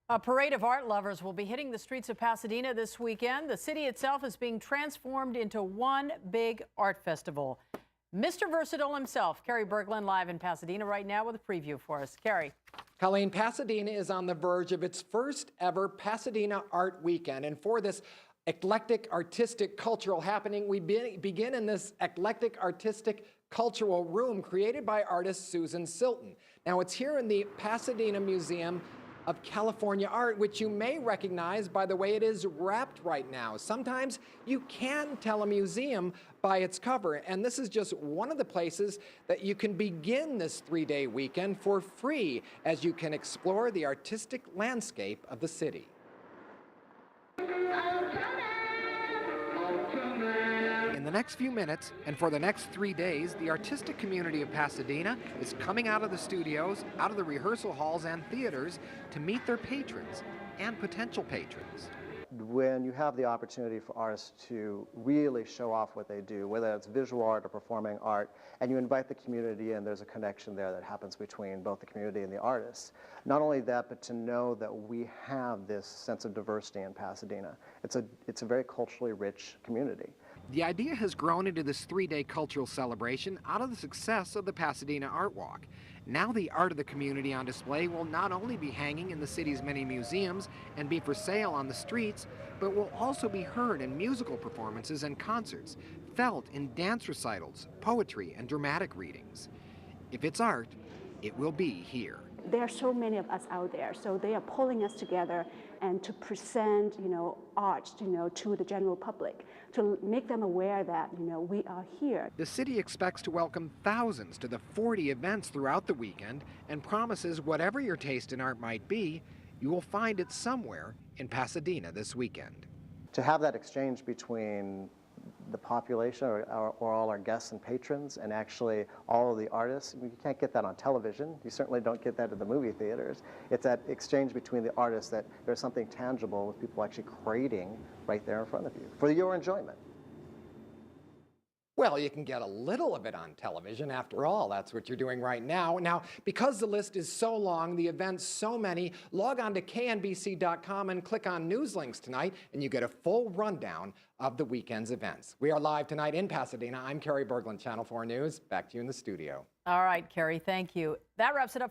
A parade of art lovers will be hitting the streets of Pasadena this weekend. The city itself is being transformed into one big art festival. Mr. Versatile himself, Kerry Berglund, live in Pasadena right now with a preview for us. Kerry. Colleen, Pasadena is on the verge of its first ever Pasadena Art Weekend. And for this eclectic, artistic, cultural happening, we begin in this eclectic, artistic, cultural room created by artist Susan Silton. Now, it's here in the Pasadena Museum of California Art, which you may recognize by the way it is wrapped right now. Sometimes you can tell a museum by its cover, and this is just one of the places that you can begin this three-day weekend for free as you can explore the artistic landscape of the city. In the next few minutes, and for the next 3 days, the artistic community of Pasadena is coming out of the studios, out of the rehearsal halls and theaters to meet their patrons and potential patrons. When you have the opportunity for artists to really show off what they do, whether it's visual art or performing art, and you invite the community in, there's a connection there that happens between both the community and the artists. Not only that, but to know that we have this sense of diversity in Pasadena. It's a very culturally rich community. The idea has grown into this three-day cultural celebration out of the success of the Pasadena Art Walk. Now the art of the community on display will not only be hanging in the city's many museums and be for sale on the streets, but will also be heard in musical performances and concerts, felt in dance recitals, poetry, and dramatic readings. If it's art, it will be here. There are so many of us out there, so they are pulling us together and to present, art, to the general public, to make them aware that, we are here. The city expects to welcome thousands to the 40 events throughout the weekend and promises whatever your taste in art might be, you will find it somewhere in Pasadena this weekend. To have that exchange between the population or all our guests and patrons and actually all of the artists, you can't get that on television. You certainly don't get that at the movie theaters. It's that exchange between the artists that there's something tangible with people actually creating right there in front of you for your enjoyment. Well, you can get a little of it on television. After all, that's what you're doing right now. Now, because the list is so long, the events so many, log on to knbc.com and click on news links tonight, and you get a full rundown of the weekend's events. We are live tonight in Pasadena. I'm Kerry Berglund, Channel 4 News. Back to you in the studio. All right, Kerry, thank you. That wraps it up for